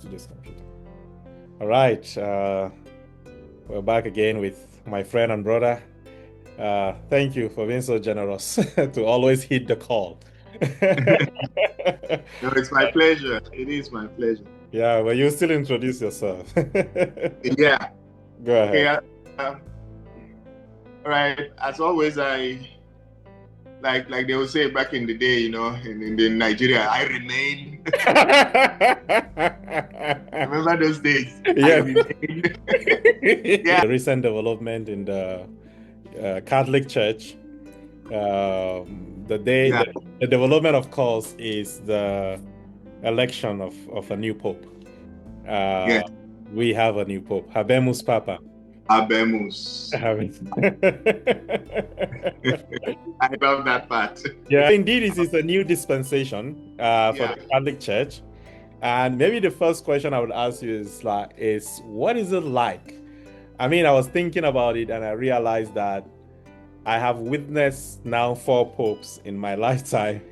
to this computer. All right. We're back again with my friend and brother. Thank you for being so generous to always hit the call. No, it's my pleasure. It is my pleasure. Yeah, but you still introduce yourself. Yeah. Go Okay. ahead. All right. As always, I like they would say back in the day, in Nigeria, I remain. Remember those days? I Yes. remain. Yeah. The recent development in the Catholic Church. The development, of course, is the election of a new pope. Yes. We have a new pope. Habemus Papa. Habemus. I love that part. Yeah, indeed, it is a new dispensation for the Catholic Church. And maybe the first question I would ask you is what is it like? I mean, I was thinking about it and I realized that I have witnessed now 4 popes in my lifetime.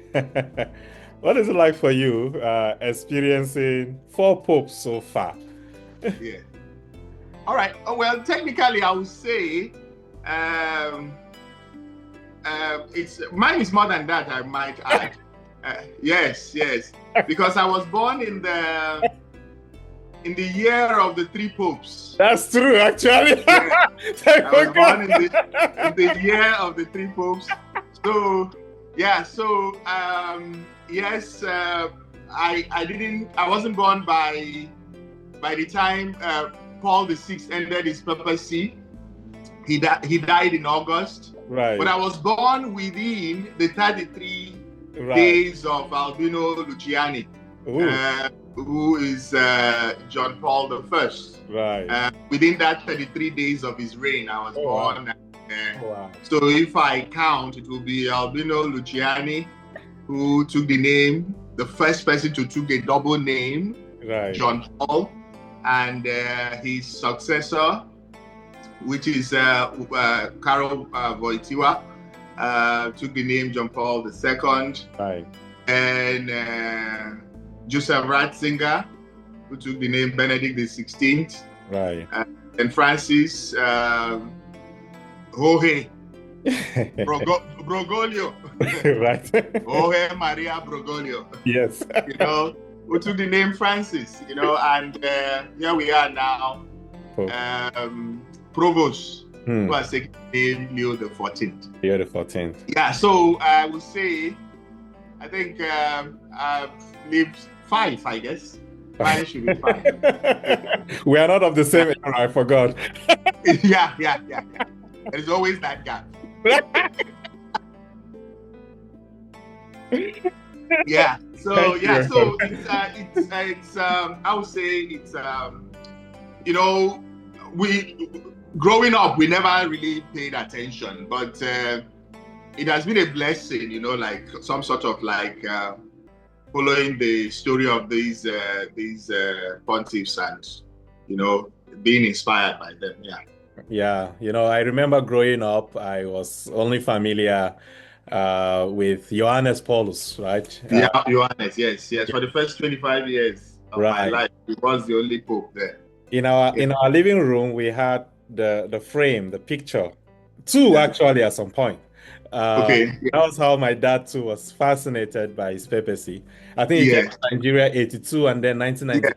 What is it like for you experiencing 4 popes so far? Yeah. All right. Oh, well, technically, I would say mine is more than that, I might add. Yes, because I was born in the year of the 3 popes. That's true, actually. Yeah. I was born in the year of the 3 popes. So yeah, yes, I wasn't born by the time Paul VI ended his papacy. He died in August. Right. But I was born within the 33 days of Albino Luciani, who is John Paul I. Right. Within that 33 days of his reign, I was born. Wow. So if I count, it will be Albino Luciani, who took the name, the first person to took a double name, right. John Paul, and his successor, which is Karol Wojtyła, took the name John Paul II. Right. And Joseph Ratzinger, who took the name Benedict XVI. Right. And Francis Jorge Broglio. Right. Jorge Maria Broglio. Yes. Who took the name Francis, and here we are now. Provost, who has taken the name Leo XIV. Leo XIV. Yeah, so I would say, I think I've lived 5, I guess. 5 should be 5. We are not of the same era, I forgot. Yeah. There's always that gap. Yeah. So it's I would say it's growing up, we never really paid attention, but it has been a blessing, like some sort of following the story of these pontiffs and, being inspired by them. Yeah. Yeah. I remember growing up, I was only familiar with Johannes Paulus, right? Yeah, Johannes, yes. For the first 25 years of my life, he was the only pope there. In our living room, we had the frame, the picture, 2 actually at some point. That was how my dad too was fascinated by his papacy. I think he came to Nigeria 82 and then 1998.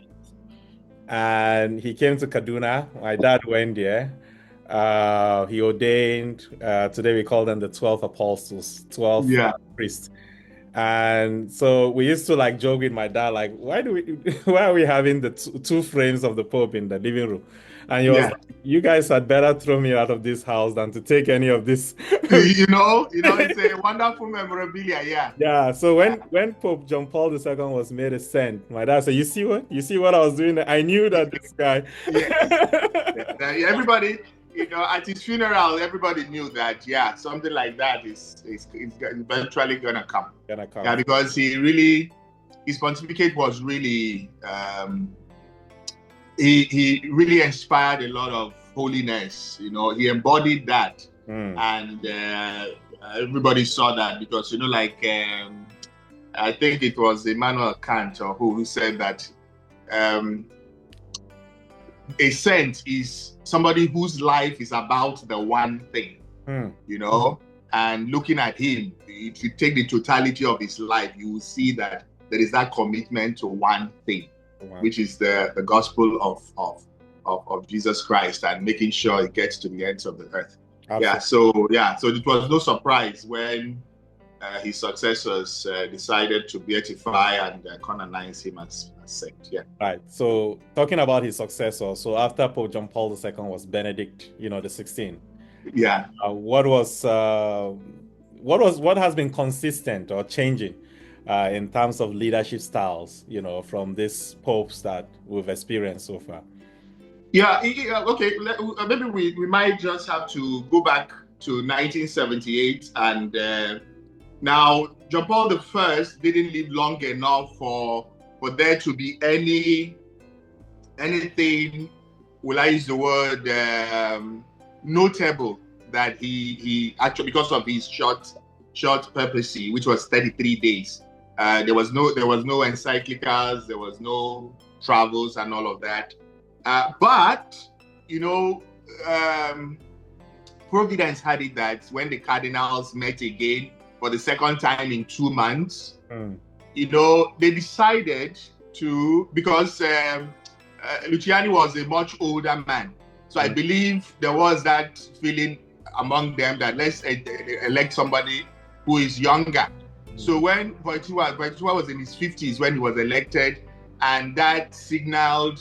And he came to Kaduna. My dad went there. He ordained, today we call them the 12 apostles, 12 priests. And so we used to joke with my dad, why are we having the 2 frames of the Pope in the living room? And he was like, you guys had better throw me out of this house than to take any of this. It's a wonderful memorabilia, yeah. Yeah. So when Pope John Paul II was made a saint, my dad said, you see what I was doing? I knew that this guy. Everybody, at his funeral, everybody knew that, something like that is eventually gonna come. Yeah, because his pontificate was really, he really inspired a lot of holiness. He embodied that, and everybody saw that because I think it was Immanuel Kant who said that a saint is somebody whose life is about the one thing, you know, and looking at him, if you take the totality of his life, you will see that there is that commitment to one thing, which is the gospel of Jesus Christ, and making sure it gets to the ends of the earth. Absolutely. So it was no surprise when his successors decided to beatify and canonize him as saint. Right. So talking about his successor, so after Pope John Paul II was Benedict, the 16th. What has been consistent or changing in terms of leadership styles, from these popes that we've experienced so far? Okay. Maybe we might just have to go back to 1978, and now John Paul I didn't live long enough for there to be anything, will I use the word, notable that he actually, because of his short papacy, which was 33 days. There was no encyclicals, there was no travels and all of that. But Providence had it that when the cardinals met again for the second time in 2 months, they decided to, because Luciani was a much older man. So I believe there was that feeling among them that let's elect somebody who is younger. So when Wojtyła was in his 50s when he was elected, and that signaled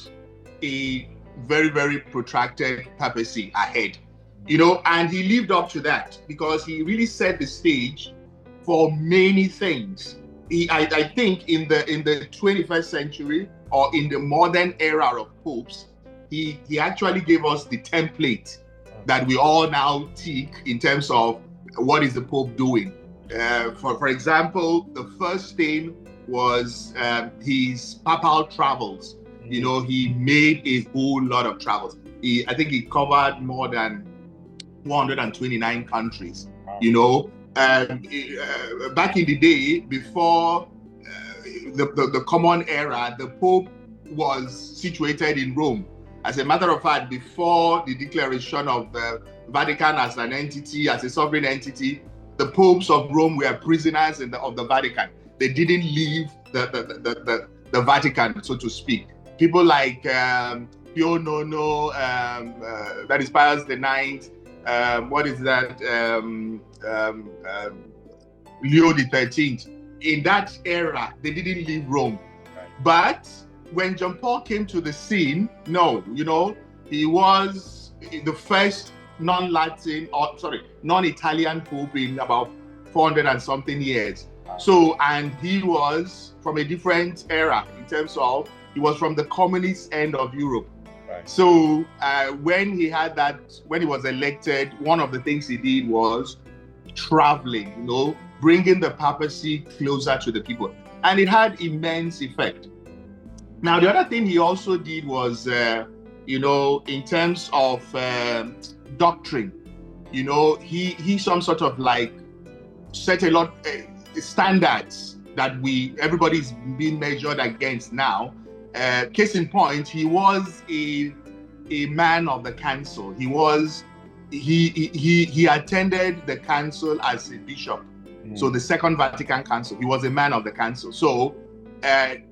a very, very protracted papacy ahead, and he lived up to that because he really set the stage for many things. I think in the 21st century, or in the modern era of popes, he actually gave us the template that we all now tick in terms of what is the Pope doing. For example, the first thing was his papal travels. He made a whole lot of travels. I think he covered more than 129 countries. Back in the day, before the common era, the Pope was situated in Rome. As a matter of fact, before the declaration of the Vatican as an entity, as a sovereign entity, the popes of Rome were prisoners of the Vatican. They didn't leave the Vatican, so to speak. People like Pio Nono, that is Pius IX, what is that? Leo XIII. In that era, they didn't leave Rome. But when John Paul came to the scene, he was the first non-Italian pope in about 400 and something years. So, and he was from a different era in terms of, he was from the communist end of Europe. So when he was elected, one of the things he did was traveling, bringing the papacy closer to the people. And it had immense effect. Now, the other thing he also did was, in terms of doctrine, he some sort of like set a lot standards that everybody's being measured against now. Case in point, he was a man of the council. He attended the council as a bishop. So the Second Vatican Council, he was a man of the council. So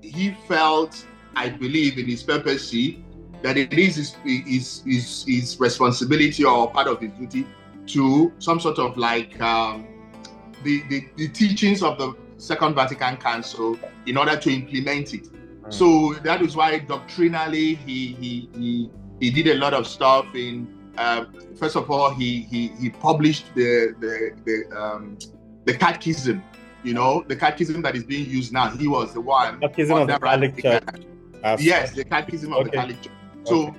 he felt, I believe, in his papacy that it is his responsibility or part of his duty to some sort of like the teachings of the Second Vatican Council in order to implement it. So that is why doctrinally he did a lot of stuff. In first of all, he published the catechism. The catechism that is being used now. He was the one. Catechism of the Catholic Church. Yes, the catechism of the Catholic Church. So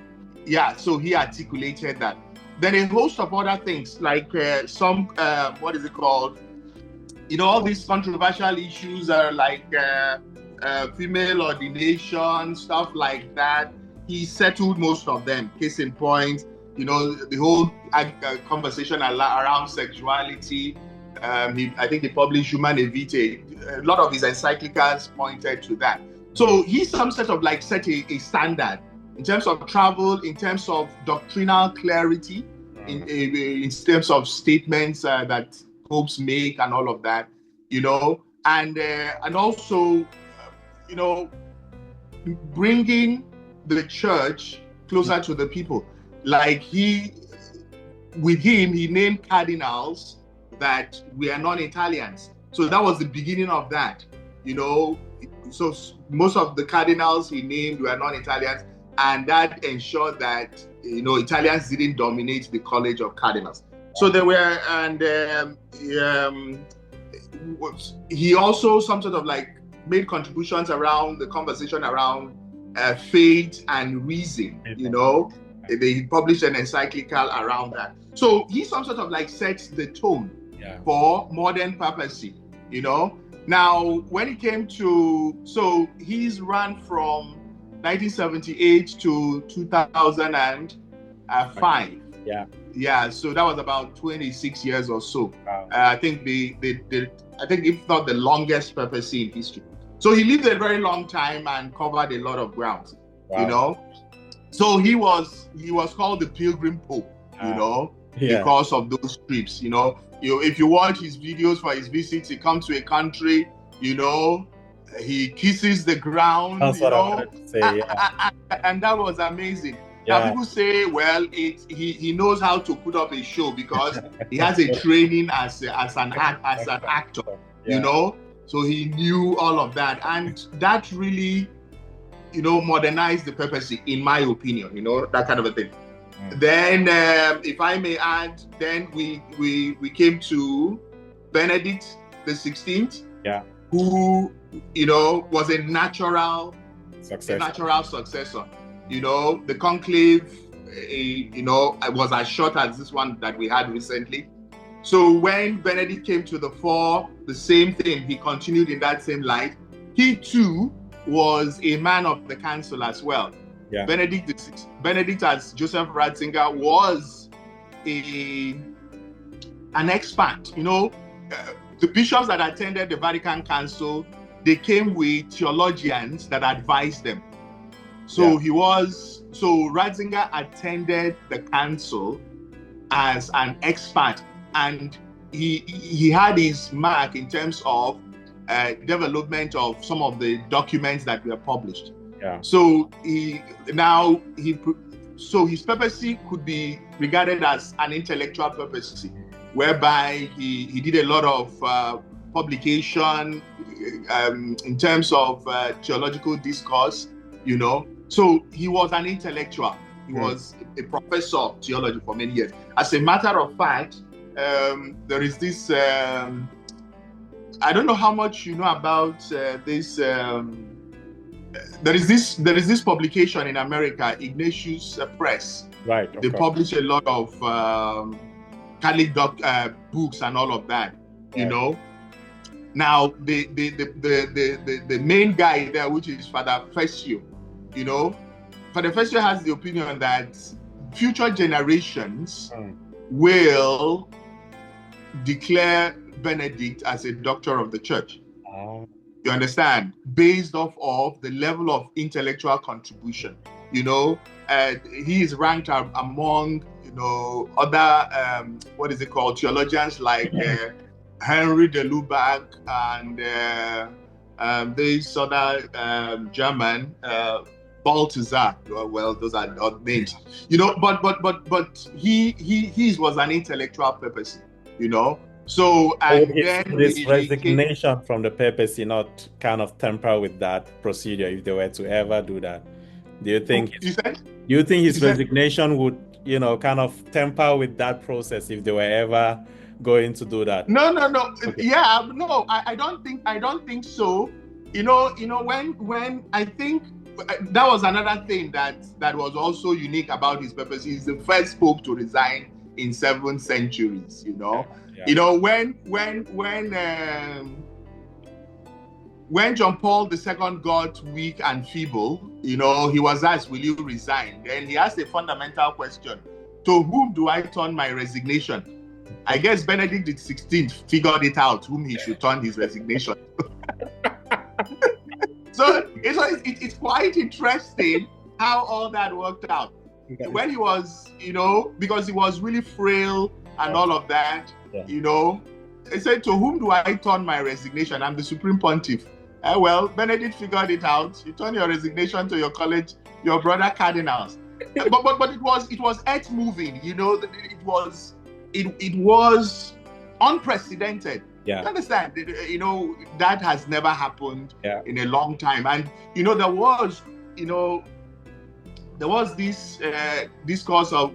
so he articulated that. Then a host of other things like some what is it called? All these controversial issues are like female ordination, stuff like that. He settled most of them. Case in point, the whole conversation around sexuality. I think he published Humanae Vitae. A lot of his encyclicals pointed to that. So he some sort of like set a standard in terms of travel, in terms of doctrinal clarity, in terms of statements that popes make and all of that, you know, and also, you know, bringing the church closer to the people. Like with him, he named cardinals that were non-Italians. So that was the beginning of that, you know. So most of the cardinals he named were non-Italians, and that ensured that, you know, Italians didn't dominate the College of Cardinals. So there were, and he also some sort of like made contributions around the conversation around faith and reason, you know. They published an encyclical around that. So he some sort of like sets the tone for modern papacy, you know. Now, when it came to, so he's run from 1978 to 2005. Yeah. So that was about 26 years or so. Wow. I think I think if not the longest papacy in history. So he lived a very long time and covered a lot of ground, you know. So he was called the Pilgrim Pope, you know, because of those trips, you know. If you watch his videos for his visits, he comes to a country, you know, he kisses the ground, that's you know, and that was amazing. Now people say, well, he knows how to put up a show because he has a training as an actor, you know, so he knew all of that, and that really, you know, modernized the papacy, in my opinion, you know, that kind of a thing. Then, if I may add, then we came to Benedict XVI, who, you know, was a natural successor. You know, the conclave, you know, was as short as this one that we had recently. So when Benedict came to the fore, the same thing, he continued in that same light. He too was a man of the council as well. Benedict, as Joseph Ratzinger, was an expert. You know, the bishops that attended the Vatican Council, they came with theologians that advised them. So Ratzinger attended the council as an expert, and he had his mark in terms of development of some of the documents that were published. So his papacy could be regarded as an intellectual papacy, whereby he did a lot of publication in terms of theological discourse, you know. So he was an intellectual. He was a professor of theology for many years. As a matter of fact, there is this, I don't know how much you know about this. There is this publication in America, Ignatius Press. They publish a lot of Catholic books and all of that. You know. Now the main guy there, which is Father Fessio, you know, Father Fessio has the opinion that future generations will declare Benedict as a doctor of the church. You understand? Based off of the level of intellectual contribution, you know, he is ranked among, you know, other theologians like Henry de Lubac and this other German Balthasar. Well, those are odd names, you know. But he was an intellectual papacy, you know. So and then this resignation from the papacy not kind of temper with that procedure if they were to ever do that? Do you think? His resignation would, you know, kind of temper with that process if they were ever going to do that? No. Okay. Yeah, no, I don't think so. You know, when I think that was another thing that was also unique about his papacy. He's the first pope to resign in 7 centuries, you know. You know, when John Paul II got weak and feeble, you know, he was asked, will you resign? Then he asked a fundamental question: to whom do I turn my resignation? I guess Benedict XVI figured it out whom he should turn his resignation. So it's quite interesting how all that worked out. When he was, because he was really frail and all of that, he said, to whom do I turn my resignation? I'm the Supreme Pontiff. Well, Benedict figured it out. You turn your resignation to your college, your brother cardinals. But it was earth moving. It was unprecedented. Yeah. You understand? That has never happened in a long time. And there was this discourse of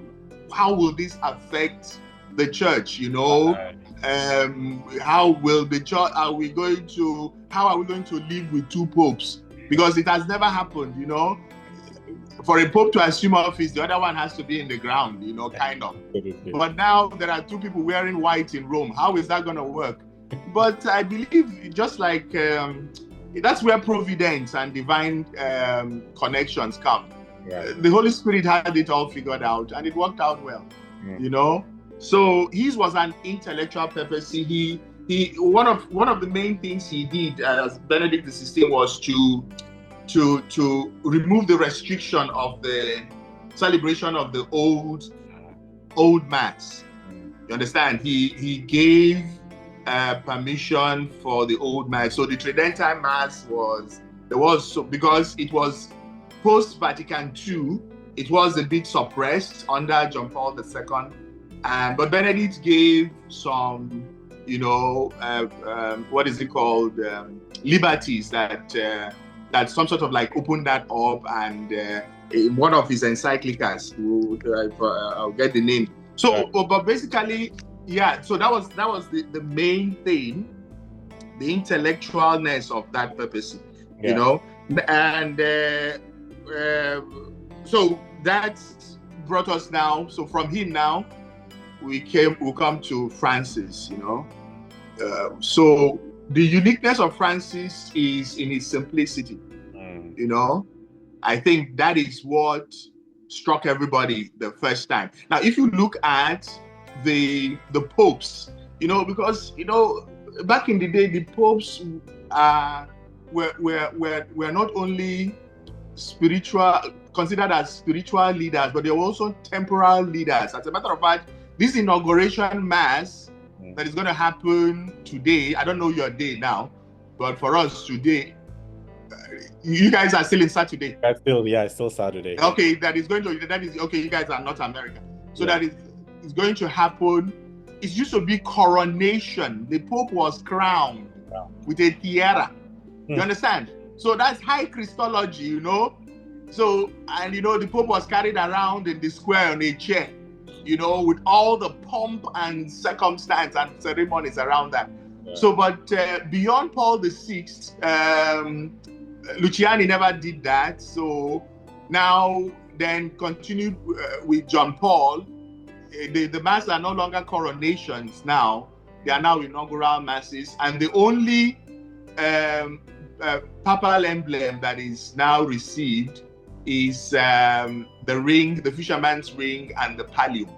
how will this affect the church? How will the church? How are we going to live with two popes? Because it has never happened. For a pope to assume office, the other one has to be in the ground. Kind of. But now there are two people wearing white in Rome. How is that going to work? But I believe just like that's where providence and divine connections come. Right. The Holy Spirit had it all figured out, and it worked out well. So his was an intellectual papacy. He one of the main things he did as Benedict XVI was to remove the restriction of the celebration of the old mass. You understand? He gave permission for the old mass. So the Tridentine mass because it was post Vatican II, it was a bit suppressed under John Paul II. But Benedict gave some, what is it called? Liberties that some sort of like opened that up. And in one of his encyclicals, I'll get the name. So, but basically, so that was the main thing, the intellectualness of that papacy, and so that brought us now. So from him now, we'll come to Francis, so the uniqueness of Francis is in his simplicity. I think that is what struck everybody the first time. Now, if you look at the popes, because back in the day, the popes were not only considered as spiritual leaders, but they were also temporal leaders. As a matter of fact, this inauguration mass that is going to happen today, I don't know your day now, but for us today, you guys are still in Saturday. It's still Saturday. Okay, you guys are not America. So that is going to happen. It used to be coronation. The Pope was crowned with a tiara. You understand? So that's high Christology, So, and the Pope was carried around in the square on a chair, with all the pomp and circumstance and ceremonies around that. Yeah. So, but beyond Paul VI, Luciani never did that. So now, then continued with John Paul. The masses are no longer coronations now. They are now inaugural masses. And the only papal emblem that is now received is the ring, the fisherman's ring, and the pallium,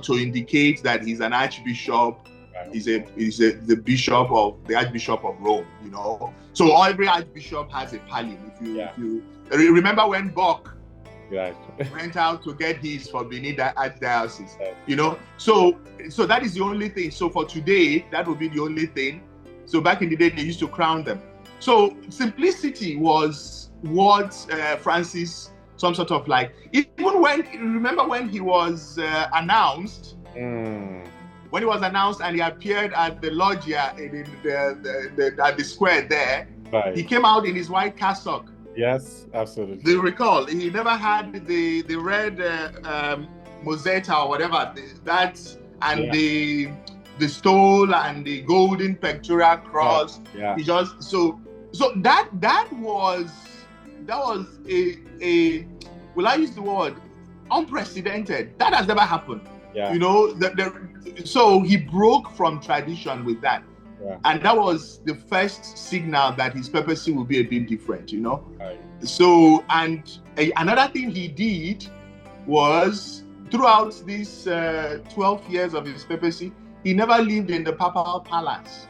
to indicate that he's an archbishop. He's the bishop of the Archbishop of Rome, So every archbishop has a pallium. If you remember when Bach went out to get his for Benin Archdiocese, So that is the only thing. So for today, that will be the only thing. So back in the day, they used to crown them. So simplicity was what Francis, some sort of like, remember when he was announced, when he was announced and he appeared at the loggia at the square there, he came out in his white cassock. Yes, absolutely. Do you recall? He never had the red mozzetta or whatever, the stole and the golden pectoral cross. Yeah. He just so that was a will I use the word unprecedented? That has never happened. Yeah. So he broke from tradition with that. Yeah. And that was the first signal that his papacy will be a bit different, Right. So, and another thing he did was throughout these 12 years of his papacy, he never lived in the papal palace.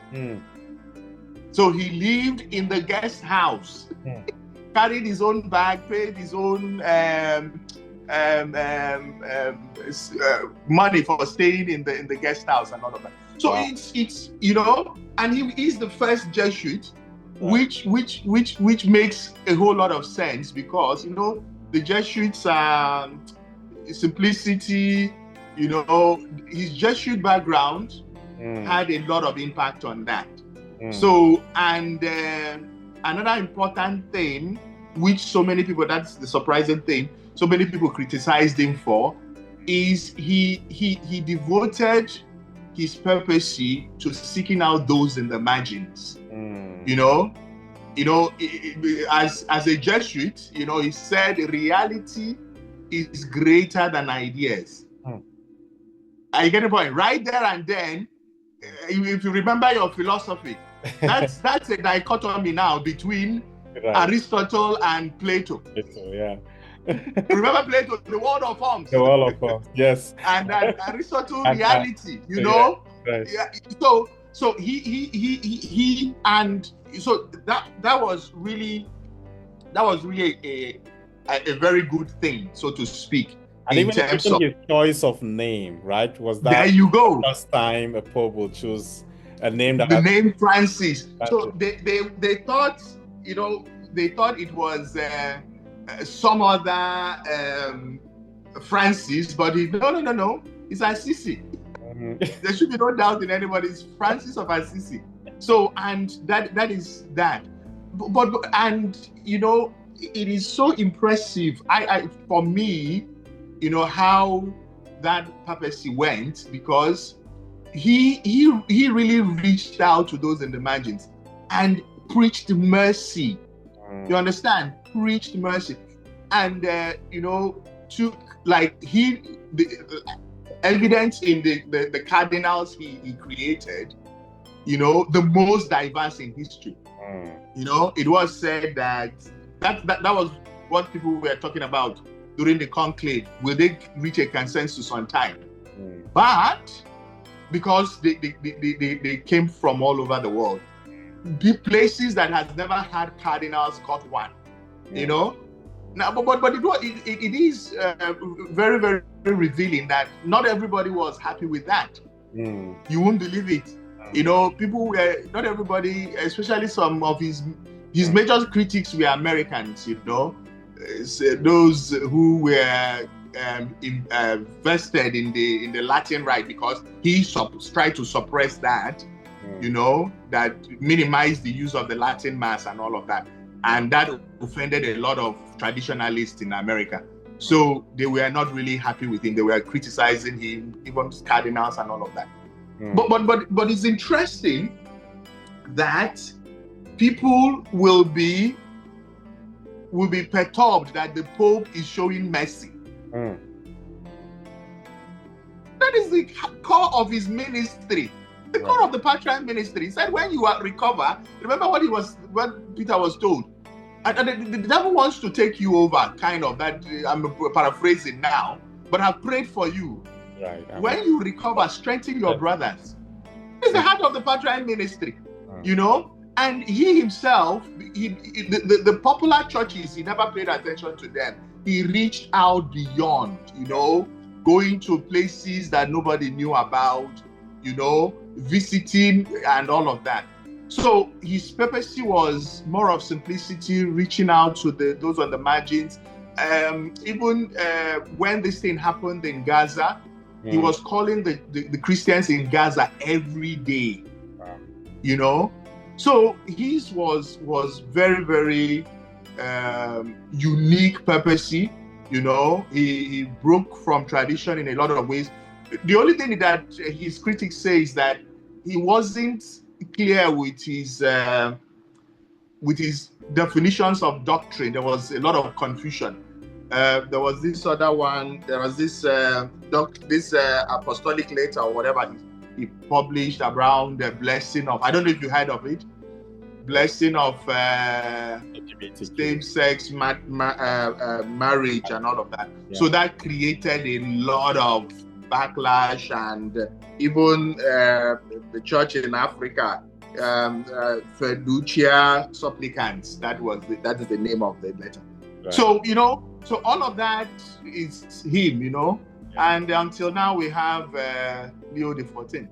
So he lived in the guest house. carried his own bag, paid his own money for staying in the guest house and all of that. So wow. it's and he is the first Jesuit, which makes a whole lot of sense, because the Jesuits are simplicity. His Jesuit background had a lot of impact on that. So, and another important thing, which so many people, that's the surprising thing, so many people criticized him for, is he devoted his papacy to seeking out those in the margins. As a Jesuit, he said reality is greater than ideas. Are you getting the point? Right there and then, if you remember your philosophy, that's a dichotomy now between Aristotle and Plato. Yeah. Remember Plato, the world of forms. The world of forms, yes. And Aristotle, reality. Right. Yeah. So he and so that was really a very good thing, so to speak. And even his choice of name, right? Was that there you go. First time a pope will choose a name that name Francis. So they thought, they thought it was some other Francis, but no, it's Assisi. There should be no doubt in anybody's Francis of Assisi. So, and that is that. But it is so impressive. For me, how that papacy went, because he really reached out to those in the margins and preached mercy. You understand? Preached mercy, and took the evidence in the cardinals he created. The most diverse in history. It was said that was what people were talking about during the conclave. Will they reach a consensus on time? But because they came from all over the world, the places that has never had cardinals got one. Now, but it is very, very revealing that not everybody was happy with that. You won't believe it. People were, not everybody, especially some of his major critics were Americans. Those who were vested in the Latin rite, because he tried to suppress that. That minimized the use of the Latin Mass and all of that. And that offended a lot of traditionalists in America. So they were not really happy with him. They were criticizing him, even cardinals and all of that. But it's interesting that people will be perturbed that the Pope is showing mercy. That is the core of his ministry. The core of the patriarch ministry. He said, when you recover, remember what Peter was told. And the devil wants to take you over, kind of. That I'm paraphrasing now, but I've prayed for you. Right. When you recover, strengthen your brothers. It's the heart of the patriarch ministry, And he himself, the popular churches, he never paid attention to them. He reached out beyond, going to places that nobody knew about, visiting and all of that. So his papacy was more of simplicity, reaching out to those on the margins. Even when this thing happened in Gaza, he was calling the Christians in Gaza every day. So his was very, very unique papacy. He broke from tradition in a lot of ways. The only thing that his critics say is that he wasn't clear with his definitions of doctrine. There was a lot of confusion. There was this other one. There was this apostolic letter or whatever he published around the blessing of. I don't know if you heard of it. Blessing of same-sex marriage and all of that. Yeah. So that created a lot of backlash, and even the church in Africa Fiducia Supplicans. That is the name of the letter. Right. So so all of that is him, and until now we have Leo XIV.